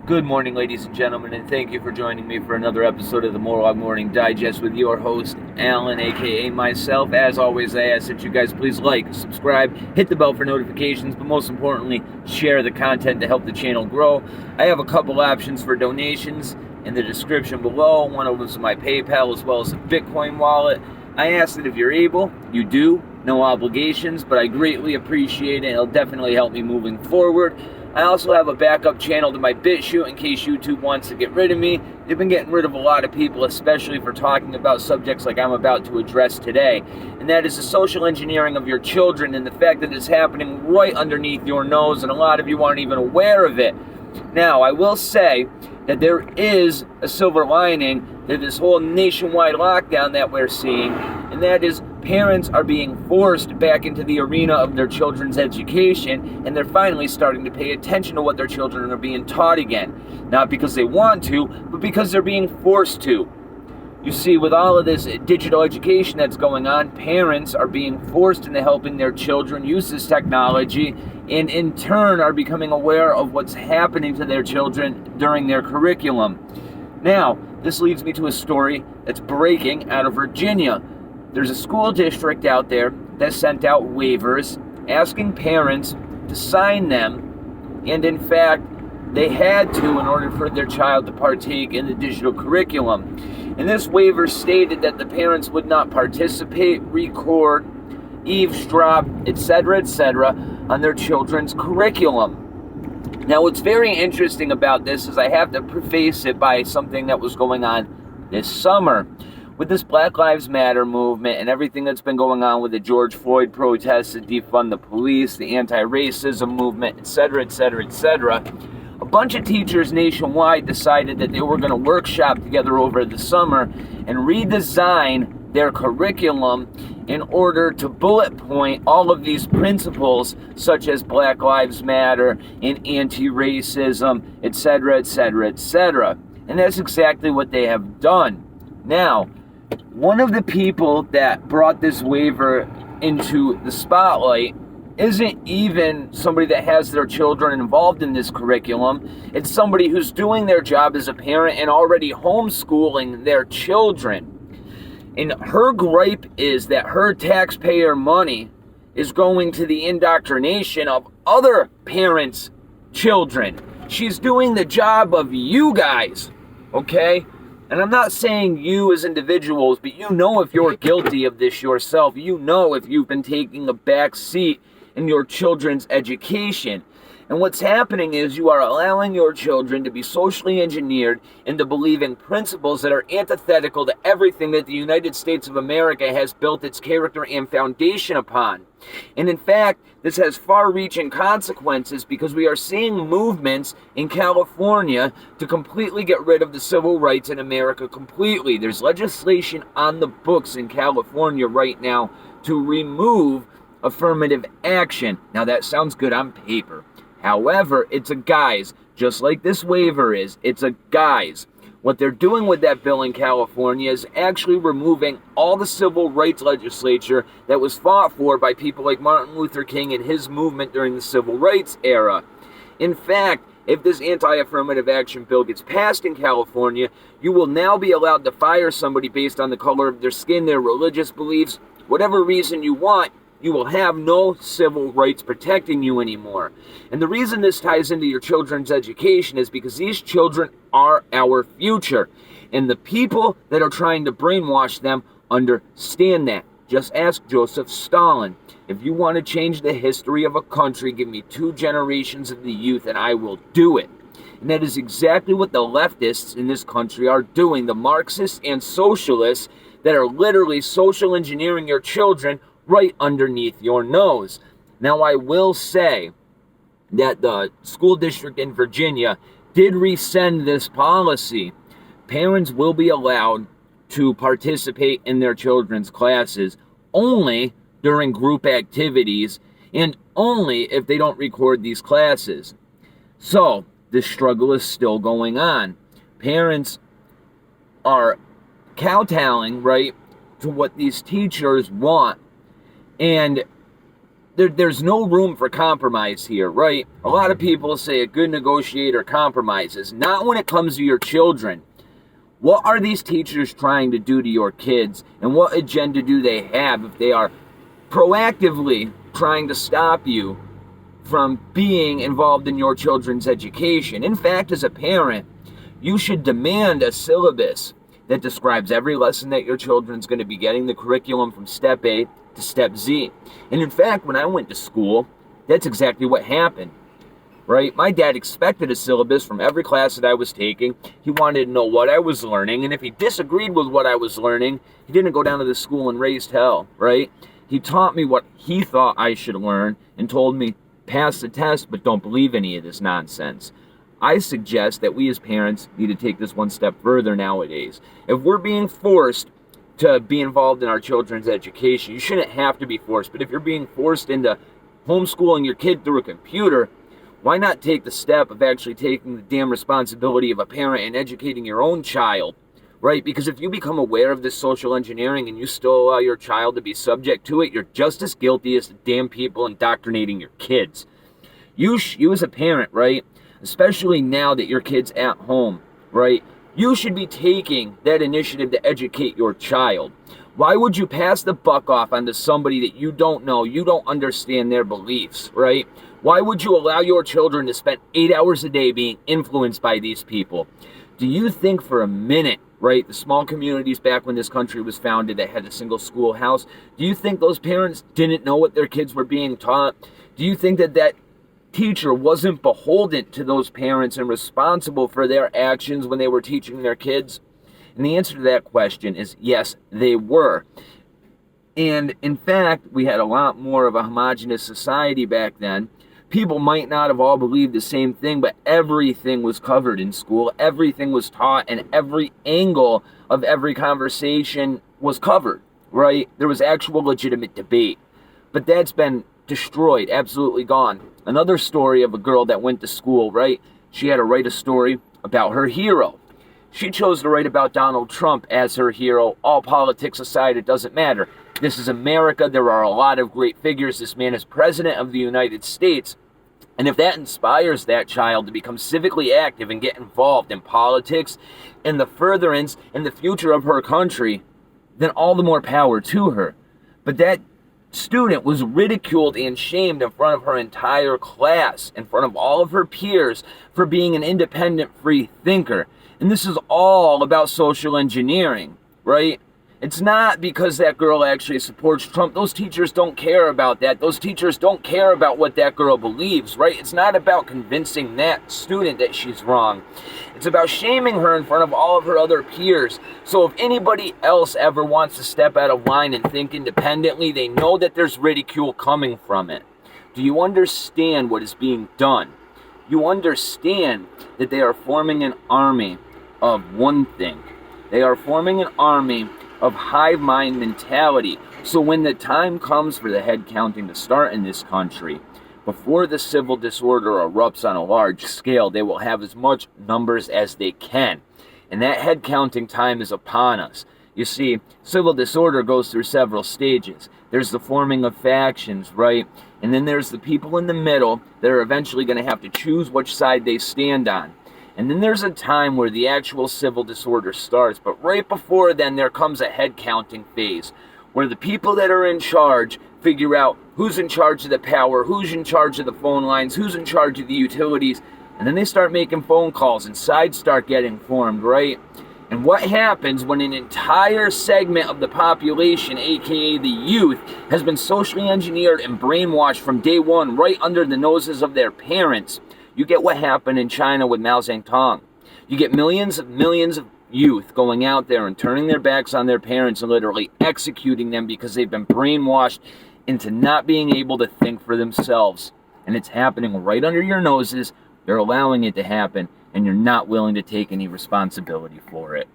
Good morning, ladies and gentlemen, and thank you for joining me for another episode of the Morlog Morning Digest with your host, Alan, aka myself. As always, I ask that you guys please like, subscribe, hit the bell for notifications, but most importantly, share the content to help the channel grow. I have a couple options for donations in the description below. One of them is my PayPal as well as a Bitcoin wallet. I ask that if you're able, you do. No obligations, but I greatly appreciate it. It'll definitely help me moving forward. I also have a backup channel to my BitChute in case YouTube wants to get rid of me. They've been getting rid of a lot of people, especially for talking about subjects like I'm about to address today. And that is the social engineering of your children and the fact that it's happening right underneath your nose, and a lot of you aren't even aware of it. Now, I will say that there is a silver lining to this whole nationwide lockdown that we're seeing, and that is parents are being forced back into the arena of their children's education, and they're finally starting to pay attention to what their children are being taught again. Not because they want to, but because they're being forced to. You see, with all of this digital education that's going on, parents are being forced into helping their children use this technology, and in turn are becoming aware of what's happening to their children during their curriculum. Now, this leads me to a story that's breaking out of Virginia. There's a school district out there that sent out waivers asking parents to sign them, and in fact, they had to in order for their child to partake in the digital curriculum. And this waiver stated that the parents would not participate, record, eavesdrop, etc., on their children's curriculum. Now, what's very interesting about this is I have to preface it by something that was going on this summer. With this Black Lives Matter movement and everything that's been going on with the George Floyd protests, the defund the police, the anti-racism movement, etc., a bunch of teachers nationwide decided that they were going to workshop together over the summer and redesign their curriculum in order to bullet point all of these principles such as Black Lives Matter and anti-racism, etc. And that's exactly what they have done. Now, one of the people that brought this waiver into the spotlight isn't even somebody that has their children involved in this curriculum. It's somebody who's doing their job as a parent and already homeschooling their children. And her gripe is that her taxpayer money is going to the indoctrination of other parents' children. She's doing the job of you guys, okay? And I'm not saying you as individuals, but you know if you're guilty of this yourself. You know if you've been taking a back seat in your children's education. And what's happening is you are allowing your children to be socially engineered into believing principles that are antithetical to everything that the United States of America has built its character and foundation upon. And in fact, this has far-reaching consequences because we are seeing movements in California to completely get rid of the civil rights in America completely. There's legislation on the books in California right now to remove affirmative action. Now that sounds good on paper. However, it's a guise, just like this waiver is. It's a guise. What they're doing with that bill in California is actually removing all the civil rights legislature that was fought for by people like Martin Luther King and his movement during the civil rights era. In fact, if this anti-affirmative action bill gets passed in California, you will now be allowed to fire somebody based on the color of their skin, their religious beliefs, whatever reason you want. You will have no civil rights protecting you anymore. And the reason this ties into your children's education is because these children are our future. And the people that are trying to brainwash them understand that. Just ask Joseph Stalin. If you want to change the history of a country, give me 2 generations of the youth and I will do it. And that is exactly what the leftists in this country are doing. The Marxists and socialists that are literally social engineering your children right underneath your nose. Now, I will say that the school district in Virginia did rescind this policy. Parents will be allowed to participate in their children's classes only during group activities and only if they don't record these classes. So, the struggle is still going on. Parents are kowtowing, right, to what these teachers want. And there's no room for compromise here, right? A lot of people say a good negotiator compromises. Not when it comes to your children. What are these teachers trying to do to your kids? And what agenda do they have if they are proactively trying to stop you from being involved in your children's education? In fact, as a parent, you should demand a syllabus that describes every lesson that your children's going to be getting, the curriculum from step A to step Z. And in fact, when I went to school, that's exactly what happened. Right? My dad expected a syllabus from every class that I was taking. He wanted to know what I was learning, and if he disagreed with what I was learning, he didn't go down to the school and raised hell, right? He taught me what he thought I should learn and told me, pass the test, but don't believe any of this nonsense. I suggest that we as parents need to take this one step further nowadays. If we're being forced to be involved in our children's education, you shouldn't have to be forced, but if you're being forced into homeschooling your kid through a computer, why not take the step of actually taking the damn responsibility of a parent and educating your own child, right? Because if you become aware of this social engineering and you still allow your child to be subject to it, you're just as guilty as the damn people indoctrinating your kids. You as a parent, right, especially now that your kid's at home, right, you should be taking that initiative to educate your child. Why would you pass the buck off onto somebody that you don't know, you don't understand their beliefs, right? Why would you allow your children to spend 8 hours a day being influenced by these people? Do you think for a minute, right, the small communities back when this country was founded that had a single schoolhouse, do you think those parents didn't know what their kids were being taught? Do you think that that teacher wasn't beholden to those parents and responsible for their actions when they were teaching their kids? And the answer to that question is yes, they were. And in fact, we had a lot more of a homogenous society back then. People might not have all believed the same thing, but everything was covered in school. Everything was taught, and every angle of every conversation was covered, right? There was actual legitimate debate. But that's been destroyed, absolutely gone. Another story of a girl that went to school, right? She had to write a story about her hero. She chose to write about Donald Trump as her hero. All politics aside, it doesn't matter. This is America. There are a lot of great figures. This man is president of the United States. And if that inspires that child to become civically active and get involved in politics and the furtherance and the future of her country, then all the more power to her. But that student was ridiculed and shamed in front of her entire class, in front of all of her peers, for being an independent free thinker. And this is all about social engineering, right? It's not because that girl actually supports Trump. Those teachers don't care about that. Those teachers don't care about what that girl believes, right? It's not about convincing that student that she's wrong. It's about shaming her in front of all of her other peers. So if anybody else ever wants to step out of line and think independently, they know that there's ridicule coming from it. Do you understand what is being done? You understand that they are forming an army of one thing. They are forming an army of hive mind mentality. So when the time comes for the head counting to start in this country, before the civil disorder erupts on a large scale, they will have as much numbers as they can. And that head counting time is upon us. You see, civil disorder goes through several stages. There's the forming of factions, right? And then there's the people in the middle that are eventually going to have to choose which side they stand on. And then there's a time where the actual civil disorder starts. But right before then, there comes a head counting phase where the people that are in charge figure out who's in charge of the power, who's in charge of the phone lines, who's in charge of the utilities. And then they start making phone calls and sides start getting formed, right? And what happens when an entire segment of the population, aka the youth, has been socially engineered and brainwashed from day one right under the noses of their parents? You get what happened in China with Mao Zedong. You get millions of youth going out there and turning their backs on their parents and literally executing them because they've been brainwashed into not being able to think for themselves. And it's happening right under your noses. They're allowing it to happen, and you're not willing to take any responsibility for it.